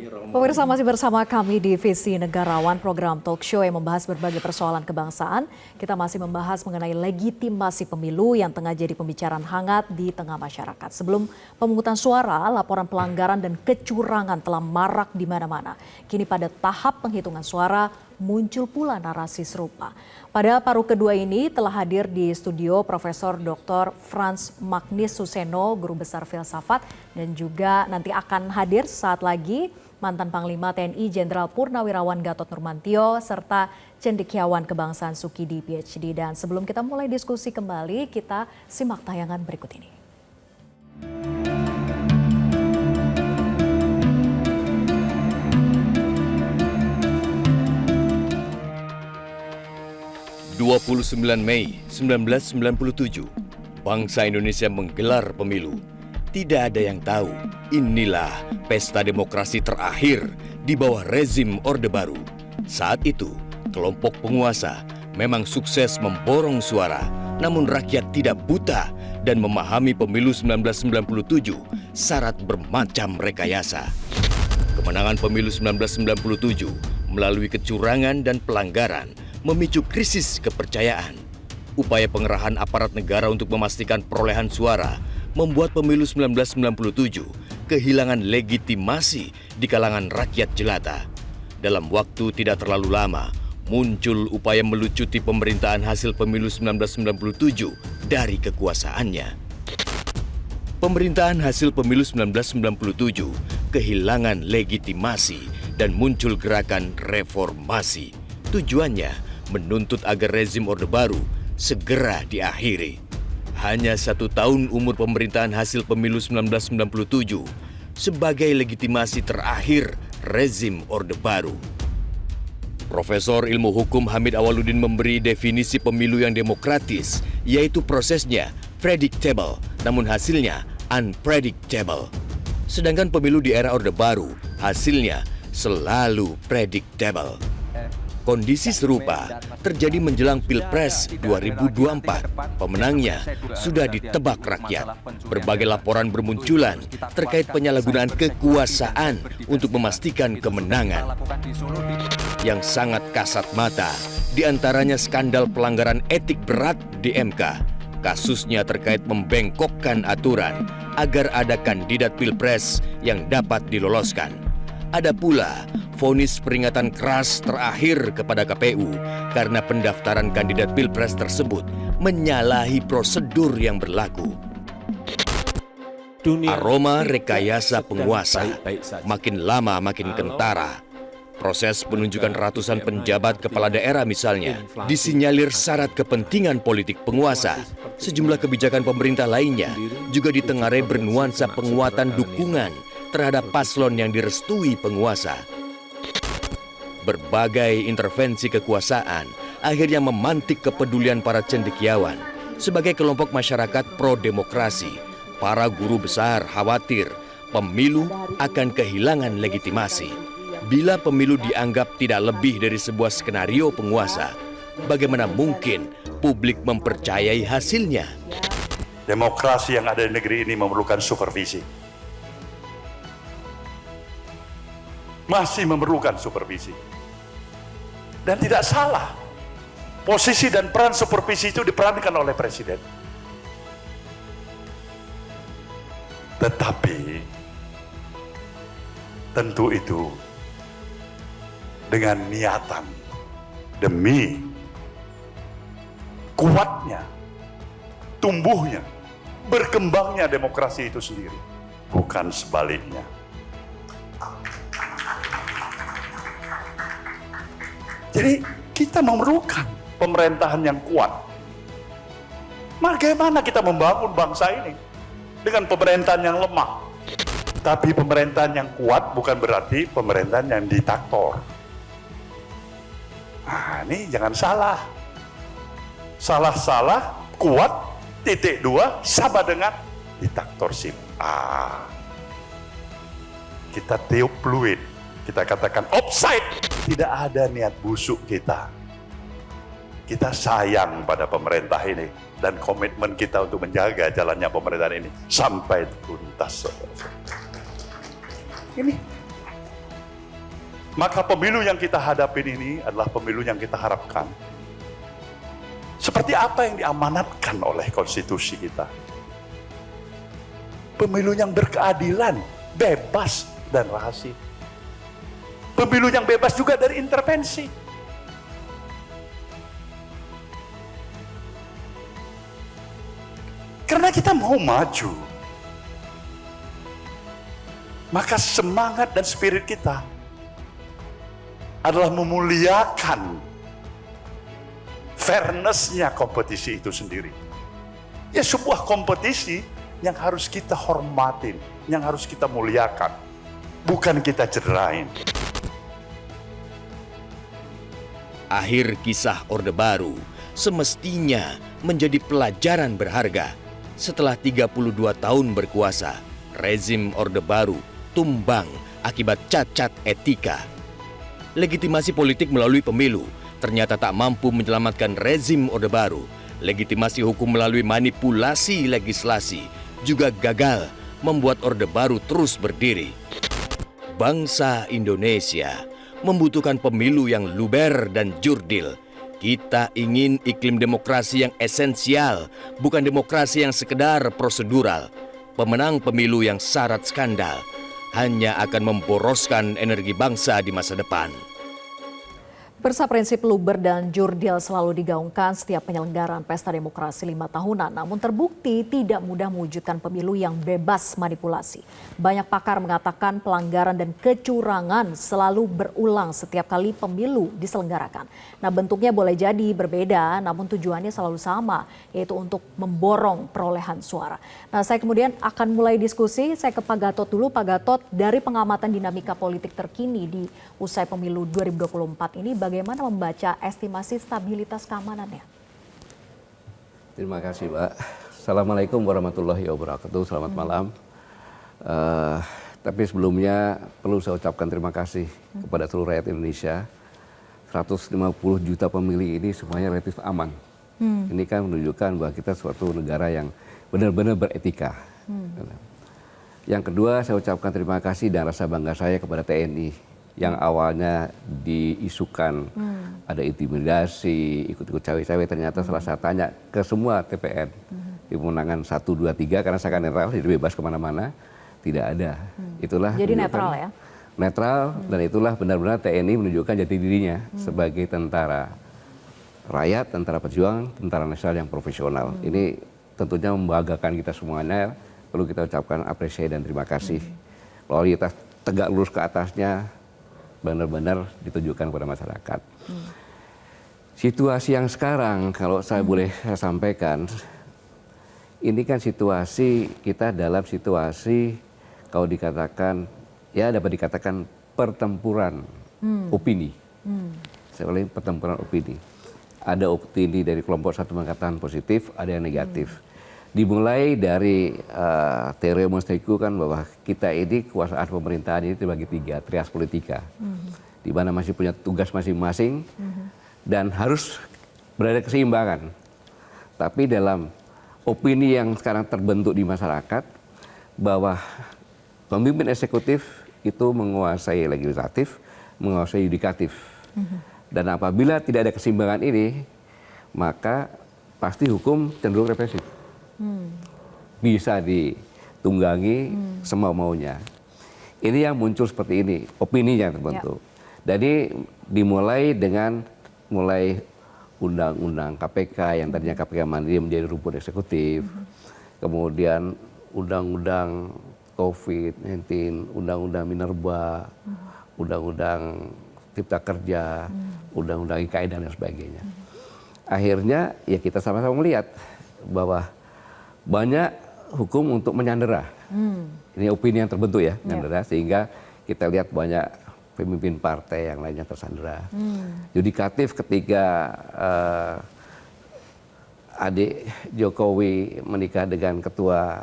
Pemirsa masih bersama kami di Visi Negarawan, program talk show yang membahas berbagai persoalan kebangsaan. Kita masih membahas mengenai legitimasi pemilu yang tengah jadi pembicaraan hangat di tengah masyarakat. Sebelum pemungutan suara, laporan pelanggaran dan kecurangan telah marak di mana-mana. Kini pada tahap penghitungan suara, muncul pula narasi serupa. Pada paruh kedua ini telah hadir di studio Profesor Dr. Frans Magnis Suseno, Guru Besar Filsafat, dan juga nanti akan hadir saat lagi mantan Panglima TNI Jenderal Purnawirawan Gatot Nurmantio serta cendekiawan kebangsaan Sukidi PhD. Dan sebelum kita mulai diskusi kembali, kita simak tayangan berikut ini. 29 Mei 1997, bangsa Indonesia menggelar pemilu. Tidak ada yang tahu, inilah pesta demokrasi terakhir di bawah rezim Orde Baru. Saat itu, kelompok penguasa memang sukses memborong suara, namun rakyat tidak buta dan memahami pemilu 1997 syarat bermacam rekayasa. Kemenangan pemilu 1997 melalui kecurangan dan pelanggaran memicu krisis kepercayaan. Upaya pengerahan aparat negara untuk memastikan perolehan suara membuat pemilu 1997 kehilangan legitimasi di kalangan rakyat jelata. Dalam waktu tidak terlalu lama, muncul upaya melucuti pemerintahan hasil pemilu 1997 dari kekuasaannya. Pemerintahan hasil pemilu 1997 kehilangan legitimasi dan muncul gerakan reformasi. Tujuannya menuntut agar rezim Orde Baru segera diakhiri. Hanya 1 tahun umur pemerintahan hasil pemilu 1997 sebagai legitimasi terakhir rezim Orde Baru. Profesor Ilmu Hukum Hamid Awaludin memberi definisi pemilu yang demokratis, yaitu prosesnya predictable, namun hasilnya unpredictable. Sedangkan pemilu di era Orde Baru, hasilnya selalu predictable. Kondisi serupa terjadi menjelang Pilpres 2024. Pemenangnya sudah ditebak rakyat. Berbagai laporan bermunculan terkait penyalahgunaan kekuasaan untuk memastikan kemenangan. Yang sangat kasat mata, diantaranya skandal pelanggaran etik berat di MK. Kasusnya terkait membengkokkan aturan agar ada kandidat Pilpres yang dapat diloloskan. Ada pula vonis peringatan keras terakhir kepada KPU karena pendaftaran kandidat Pilpres tersebut menyalahi prosedur yang berlaku. Aroma rekayasa penguasa makin lama makin kentara. Proses penunjukan ratusan penjabat kepala daerah misalnya disinyalir syarat kepentingan politik penguasa. Sejumlah kebijakan pemerintah lainnya juga ditengarai bernuansa penguatan dukungan terhadap paslon yang direstui penguasa. Berbagai intervensi kekuasaan akhirnya memantik kepedulian para cendekiawan. Sebagai kelompok masyarakat pro-demokrasi, para guru besar khawatir pemilu akan kehilangan legitimasi. Bila pemilu dianggap tidak lebih dari sebuah skenario penguasa, bagaimana mungkin publik mempercayai hasilnya? Demokrasi yang ada di negeri ini memerlukan supervisi. Masih memerlukan supervisi. Dan tidak salah, posisi dan peran supervisi itu diperankan oleh Presiden. Tetapi, tentu itu dengan niatan demi kuatnya, tumbuhnya, berkembangnya demokrasi itu sendiri. Bukan sebaliknya. Jadi kita memerlukan pemerintahan yang kuat. Bagaimana kita membangun bangsa ini dengan pemerintahan yang lemah? Tapi pemerintahan yang kuat bukan berarti pemerintahan yang diktator. Nah, ini jangan salah. Salah-salah, kuat, titik 2, sama dengan diktatorship. Kita tiup fluid. Kita katakan offside. Tidak ada niat busuk kita. Kita sayang pada pemerintah ini dan komitmen kita untuk menjaga jalannya pemerintahan ini sampai tuntas. Ini Maka pemilu yang kita hadapin ini adalah pemilu yang kita harapkan. Seperti apa yang diamanatkan oleh konstitusi kita. Pemilu yang berkeadilan, bebas dan rahasia. Pemilu yang bebas juga dari intervensi. Karena kita mau maju. Maka semangat dan spirit kita adalah memuliakan fairness-nya kompetisi itu sendiri. Ya, sebuah kompetisi yang harus kita hormatin, yang harus kita muliakan, bukan kita cederain. Akhir kisah Orde Baru semestinya menjadi pelajaran berharga. Setelah 32 tahun berkuasa, rezim Orde Baru tumbang akibat cacat etika. Legitimasi politik melalui pemilu ternyata tak mampu menyelamatkan rezim Orde Baru. Legitimasi hukum melalui manipulasi legislasi juga gagal membuat Orde Baru terus berdiri. Bangsa Indonesia membutuhkan pemilu yang luber dan jurdil. Kita ingin iklim demokrasi yang esensial, bukan demokrasi yang sekedar prosedural. Pemenang pemilu yang syarat skandal hanya akan memboroskan energi bangsa di masa depan. Prinsip luber dan jurdil selalu digaungkan setiap penyelenggaraan pesta demokrasi 5 tahunan, namun terbukti tidak mudah mewujudkan pemilu yang bebas manipulasi. Banyak pakar mengatakan pelanggaran dan kecurangan selalu berulang setiap kali pemilu diselenggarakan. Nah, bentuknya boleh jadi berbeda, namun tujuannya selalu sama, yaitu untuk memborong perolehan suara. Nah, saya kemudian akan mulai diskusi. Saya ke Pak Gatot dulu. Pak Gatot, dari pengamatan dinamika politik terkini di usai pemilu 2024 ini, bagaimana membaca estimasi stabilitas keamanannya? Terima kasih, Mbak. Assalamualaikum warahmatullahi wabarakatuh. Selamat malam. Tapi sebelumnya perlu saya ucapkan terima kasih kepada seluruh rakyat Indonesia. 150 juta pemilih ini semuanya relatif aman. Ini kan menunjukkan bahwa kita suatu negara yang benar-benar beretika. Yang kedua, saya ucapkan terima kasih dan rasa bangga saya kepada TNI yang awalnya diisukan ada intimidasi, ikut-ikut cawe-cawe, ternyata setelah saya tanya ke semua TPN di pemenangan 1, 2, 3, karena saya kan netral, jadi bebas kemana-mana, tidak ada. Itulah jadi netral ya? Netral, dan itulah benar-benar TNI menunjukkan jati dirinya sebagai tentara rakyat, tentara pejuang, tentara nasional yang profesional. Ini tentunya membanggakan kita semuanya, perlu kita ucapkan apresiasi dan terima kasih. Loyalitas tegak lurus ke atasnya benar-benar ditujukan kepada masyarakat. Situasi yang sekarang, kalau saya boleh saya sampaikan, ini kan situasi kita dalam situasi kalau dikatakan, ya dapat dikatakan pertempuran opini. Saya ulangi, pertempuran opini. Ada opini dari kelompok satu mengatakan positif, ada yang negatif. Dimulai dari teori Monsteku kan bahwa kita ini kekuasaan pemerintahan ini dibagi 3, trias politika, di mana masih punya tugas masing-masing dan harus berada keseimbangan. Tapi dalam opini yang sekarang terbentuk di masyarakat bahwa pemimpin eksekutif itu menguasai legislatif, menguasai yudikatif. Dan apabila tidak ada keseimbangan ini, maka pasti hukum cenderung represif. Bisa ditunggangi semau-maunya. Ini yang muncul seperti ini, opininya terbentuk. Jadi dimulai dengan mulai undang-undang KPK yang tadinya KPK mandiri menjadi rumpun eksekutif. Kemudian undang-undang COVID-19, undang-undang Minerba, undang-undang Cipta Kerja, undang-undang IKN dan lain sebagainya. Akhirnya ya kita sama-sama melihat bahwa banyak hukum untuk menyandera. Ini opini yang terbentuk ya, menyandera, sehingga kita lihat banyak pemimpin partai yang lainnya tersandera. Yudikatif ketika adik Jokowi menikah dengan ketua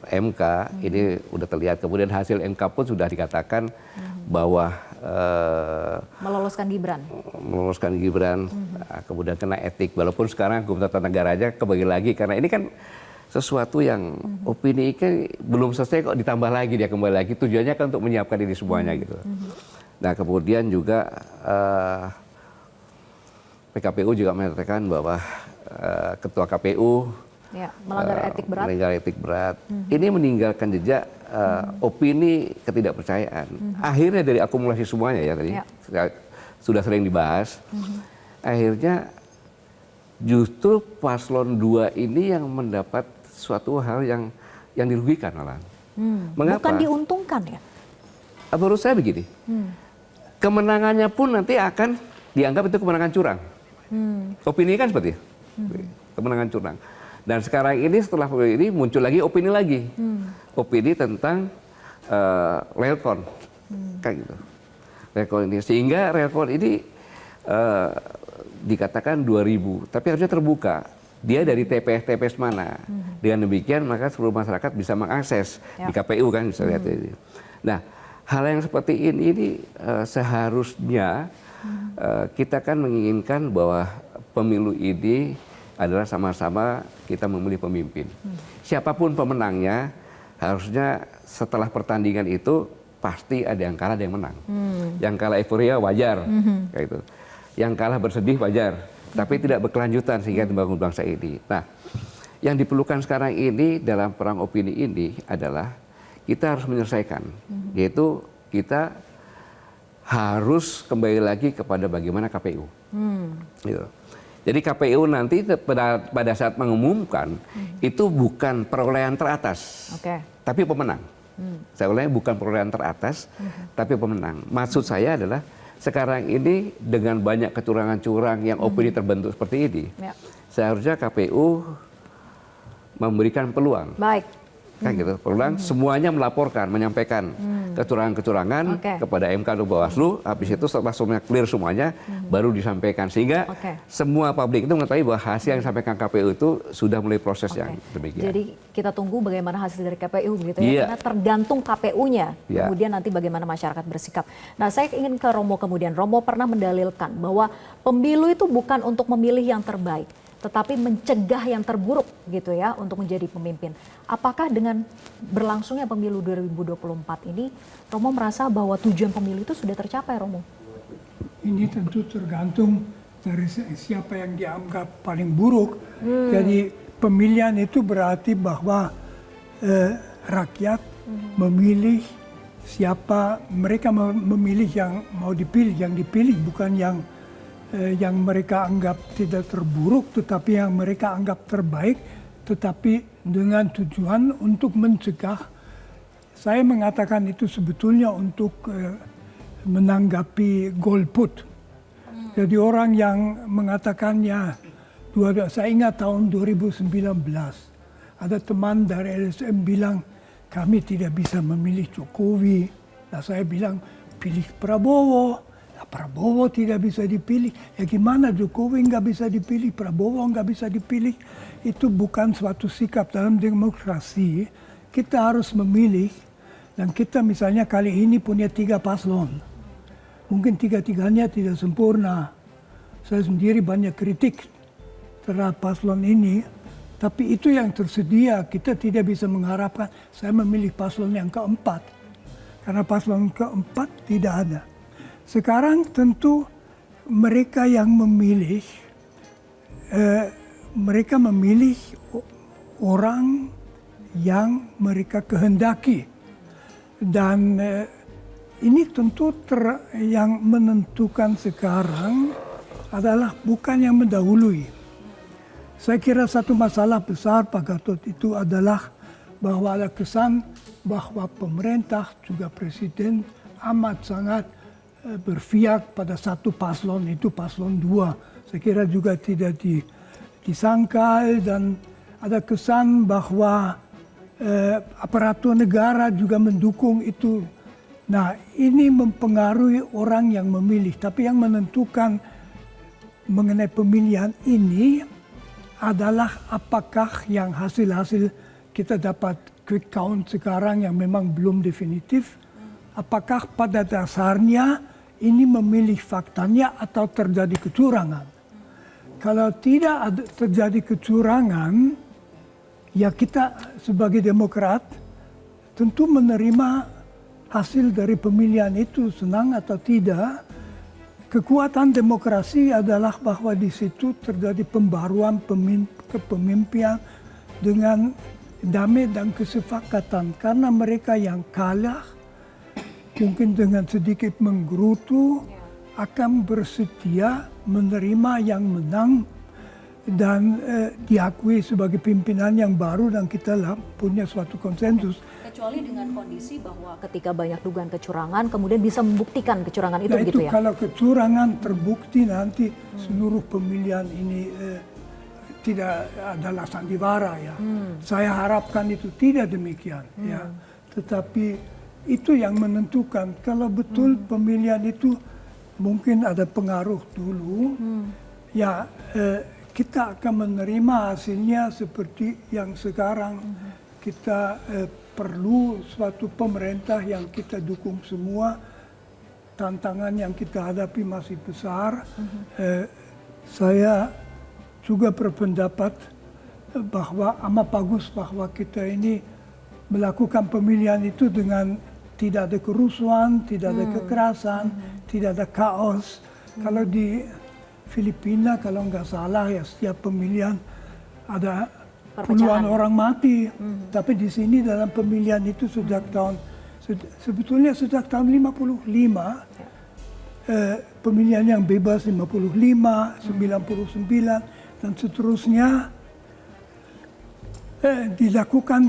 MK, ini udah terlihat. Kemudian hasil MK pun sudah dikatakan bahwa meloloskan Gibran, kemudian kena etik. Walaupun sekarang hukum tata negara aja kebagi lagi, karena ini kan sesuatu yang opini kan belum selesai kok ditambah lagi, dia kembali lagi. Tujuannya kan untuk menyiapkan ini semuanya gitu. Nah kemudian juga PKPU juga menyatakan bahwa Ketua KPU Ya, melanggar etik berat. melanggar etik berat. Ini meninggalkan jejak opini ketidakpercayaan. Akhirnya dari akumulasi semuanya ya tadi sudah sering dibahas. Akhirnya justru paslon 2 ini yang mendapat suatu hal yang dirugikan malah. Mengapa? Bukan diuntungkan ya? Menurut saya begini, kemenangannya pun nanti akan dianggap itu kemenangan curang. Opini kan seperti itu, kemenangan curang. Dan sekarang ini setelah pemilu ini muncul lagi opini lagi, opini tentang relkon, kayak gitu. Relkon ini sehingga relkon ini dikatakan 2000, tapi harusnya terbuka. Dia dari TPS mana? Dengan demikian maka seluruh masyarakat bisa mengakses di KPU kan bisa lihat ini. Nah, hal yang seperti ini seharusnya kita kan menginginkan bahwa pemilu ini adalah sama-sama kita memilih pemimpin. Siapapun pemenangnya, harusnya setelah pertandingan itu pasti ada yang kalah, ada yang menang. Yang kalah euforia wajar, kayak itu. Yang kalah bersedih wajar, tapi tidak berkelanjutan sehingga membangun bangsa ini. Nah, yang diperlukan sekarang ini dalam perang opini ini adalah kita harus menyelesaikan, yaitu kita harus kembali lagi kepada bagaimana KPU. Gitu. Jadi KPU nanti pada saat mengumumkan itu bukan perolehan teratas, tapi pemenang. Saya ulangi, bukan perolehan teratas, tapi pemenang. Maksud saya adalah sekarang ini dengan banyak kecurangan-curang yang opini terbentuk seperti ini, seharusnya KPU memberikan peluang. Baik. Kan gitu, peluang semuanya melaporkan, menyampaikan kecurangan-kecurangan kepada MK atau Bawaslu. Habis itu setelah semuanya clear semuanya, baru disampaikan sehingga semua publik itu mengetahui bahwa hasil yang disampaikan KPU itu sudah mulai proses yang demikian. Jadi kita tunggu bagaimana hasil dari KPU begitu ya, karena tergantung KPU-nya. Kemudian nanti bagaimana masyarakat bersikap. Nah, saya ingin ke Romo kemudian. Romo pernah mendalilkan bahwa pemilu itu bukan untuk memilih yang terbaik, tetapi mencegah yang terburuk gitu ya untuk menjadi pemimpin. Apakah dengan berlangsungnya pemilu 2024 ini, Romo merasa bahwa tujuan pemilu itu sudah tercapai, Romo? Ini tentu tergantung dari siapa yang dianggap paling buruk. Jadi pemilihan itu berarti bahwa rakyat memilih siapa, mereka memilih yang mau dipilih, yang dipilih bukan yang mereka anggap tidak terburuk, tetapi yang mereka anggap terbaik, tetapi dengan tujuan untuk mencegah. Saya mengatakan itu sebetulnya untuk menanggapi golput. Jadi orang yang mengatakannya, saya ingat tahun 2019, ada teman dari LSM bilang, kami tidak bisa memilih Jokowi. Nah saya bilang, pilih Prabowo. Prabowo tidak bisa dipilih. Ya gimana Jokowi nggak bisa dipilih, Prabowo nggak bisa dipilih. Itu bukan suatu sikap dalam demokrasi. Kita harus memilih. Dan kita misalnya kali ini punya 3 paslon. Mungkin 3-tiganya tidak sempurna. Saya sendiri banyak kritik terhadap paslon ini. Tapi itu yang tersedia. Kita tidak bisa mengharapkan saya memilih paslon yang keempat. Karena paslon keempat tidak ada. Sekarang tentu mereka yang memilih, mereka memilih orang yang mereka kehendaki. Dan ini tentu yang menentukan sekarang adalah bukan yang mendahului. Saya kira satu masalah besar Pak Gatot itu adalah bahwa ada kesan bahwa pemerintah juga presiden amat sangat berpihak pada satu paslon, itu paslon 2. Saya kira juga tidak disangkal dan ada kesan bahwa aparatur negara juga mendukung itu. Nah ini mempengaruhi orang yang memilih, tapi yang menentukan mengenai pemilihan ini adalah apakah yang hasil-hasil kita dapat quick count sekarang yang memang belum definitif, apakah pada dasarnya ini memilih faktanya atau terjadi kecurangan. Kalau tidak terjadi kecurangan, ya kita sebagai demokrat tentu menerima hasil dari pemilihan itu senang atau tidak, kekuatan demokrasi adalah bahwa di situ terjadi pembaruan kepemimpinan dengan damai dan kesepakatan. Karena mereka yang kalah, mungkin dengan sedikit menggerutu, akan bersedia menerima yang menang dan diakui sebagai pimpinan yang baru dan kita punya suatu konsensus. Kecuali dengan kondisi bahwa ketika banyak dugaan kecurangan, kemudian bisa membuktikan kecurangan itu, Nah begitu itu ya? kalau kecurangan terbukti nanti seluruh pemilihan ini tidak adalah sandiwara ya. Saya harapkan itu tidak demikian ya. Tetapi itu yang menentukan kalau betul pemilihan itu mungkin ada pengaruh dulu, ya kita akan menerima hasilnya seperti yang sekarang. Kita perlu suatu pemerintah yang kita dukung semua. Tantangan yang kita hadapi masih besar. Saya juga berpendapat bahwa amat bagus bahwa kita ini melakukan pemilihan itu dengan tidak ada kerusuhan, tidak ada kekerasan, tidak ada kaos. Kalau di Filipina kalau nggak salah ya setiap pemilihan ada puluhan orang mati. Tapi di sini dalam pemilihan itu sejak tahun sebetulnya sejak tahun 55 pemilihan yang bebas 55, 99 dan seterusnya dilakukan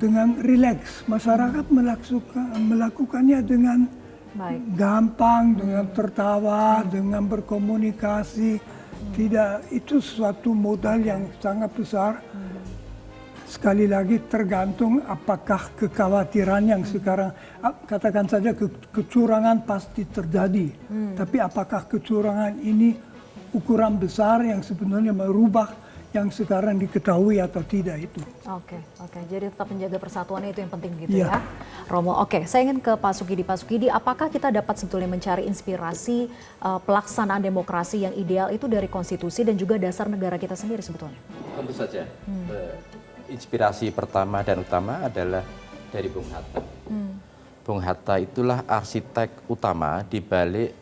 dengan rileks. Masyarakat melakukannya dengan gampang, dengan tertawa, dengan berkomunikasi. Tidak, itu suatu modal yang sangat besar. Sekali lagi tergantung apakah kekhawatiran yang sekarang, katakan saja kecurangan pasti terjadi. Tapi apakah kecurangan ini ukuran besar yang sebenarnya merubah yang sekarang diketahui atau tidak itu. Oke. Jadi tetap menjaga persatuan itu yang penting gitu ya. Romo, saya ingin ke Pak Sukidi. Pak Sukidi, apakah kita dapat sebetulnya mencari inspirasi pelaksanaan demokrasi yang ideal itu dari konstitusi dan juga dasar negara kita sendiri sebetulnya? Tentu saja. Inspirasi pertama dan utama adalah dari Bung Hatta. Bung Hatta itulah arsitek utama di balik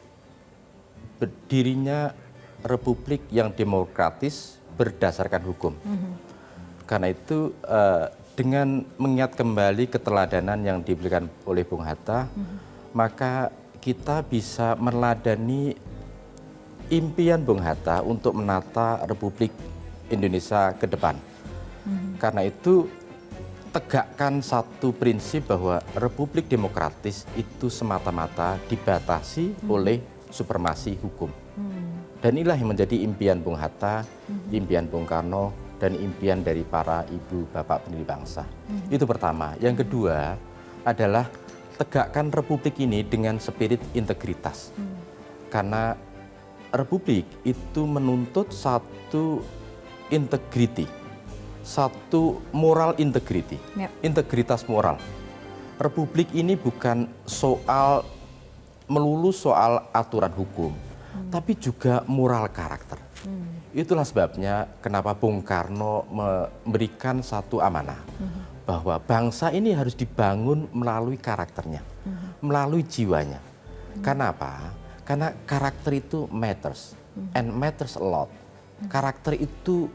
berdirinya republik yang demokratis berdasarkan hukum. Karena itu dengan mengingat kembali keteladanan yang diberikan oleh Bung Hatta, maka kita bisa meneladani impian Bung Hatta untuk menata Republik Indonesia ke depan. Karena itu tegakkan satu prinsip bahwa Republik Demokratis itu semata-mata dibatasi oleh supremasi hukum. Dan inilah yang menjadi impian Bung Hatta, impian Bung Karno, dan impian dari para ibu bapak pendiri bangsa. Itu pertama. Yang kedua adalah tegakkan republik ini dengan spirit integritas. Karena republik itu menuntut satu integriti, satu moral integriti, integritas moral. Republik ini bukan melulu soal aturan hukum, tapi juga moral karakter. Itulah sebabnya kenapa Bung Karno memberikan satu amanah bahwa bangsa ini harus dibangun melalui karakternya, melalui jiwanya. Karena apa? Karena karakter itu matters and matters a lot. Karakter itu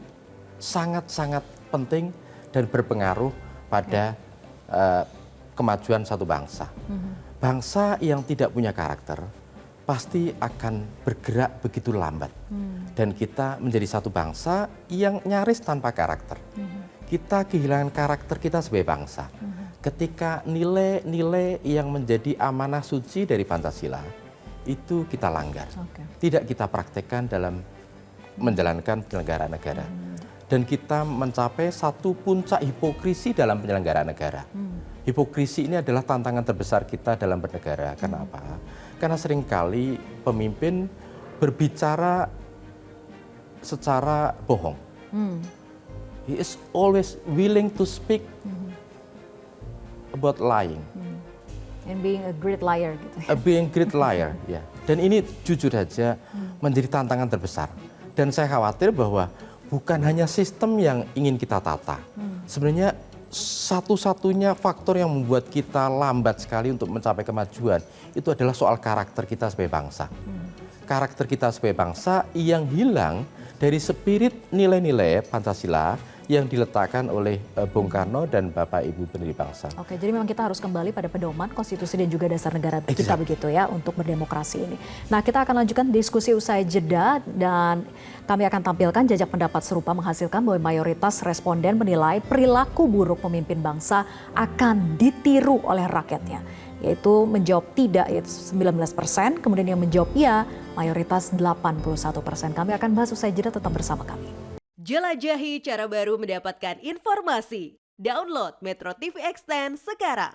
sangat-sangat penting dan berpengaruh pada kemajuan satu bangsa. Bangsa yang tidak punya karakter pasti akan bergerak begitu lambat. Dan kita menjadi satu bangsa yang nyaris tanpa karakter. Kita kehilangan karakter kita sebagai bangsa. Ketika nilai-nilai yang menjadi amanah suci dari Pancasila, itu kita langgar. Tidak kita praktekkan dalam menjalankan penyelenggaraan negara. Dan kita mencapai satu puncak hipokrisi dalam penyelenggaraan negara. Hipokrisi ini adalah tantangan terbesar kita dalam bernegara. Kenapa? Karena seringkali pemimpin berbicara secara bohong. He is always willing to speak about lying. And being a great liar gitu. Being great liar, ya. Dan ini jujur saja menjadi tantangan terbesar. Dan saya khawatir bahwa bukan hanya sistem yang ingin kita tata. Sebenarnya satu-satunya faktor yang membuat kita lambat sekali untuk mencapai kemajuan itu adalah soal karakter kita sebagai bangsa. Karakter kita sebagai bangsa yang hilang dari spirit nilai-nilai Pancasila yang diletakkan oleh Bung Karno dan Bapak Ibu pendiri bangsa. Oke, jadi memang kita harus kembali pada pedoman konstitusi dan juga dasar negara kita begitu ya untuk berdemokrasi ini. Nah, kita akan lanjutkan diskusi usai jeda dan kami akan tampilkan jajak pendapat serupa menghasilkan bahwa mayoritas responden menilai perilaku buruk pemimpin bangsa akan ditiru oleh rakyatnya. Yaitu menjawab tidak yaitu 19%, kemudian yang menjawab iya mayoritas 81%. Kami akan bahas usai jeda, tetap bersama kami. Jelajahi cara baru mendapatkan informasi. Download Metro TV Extend sekarang.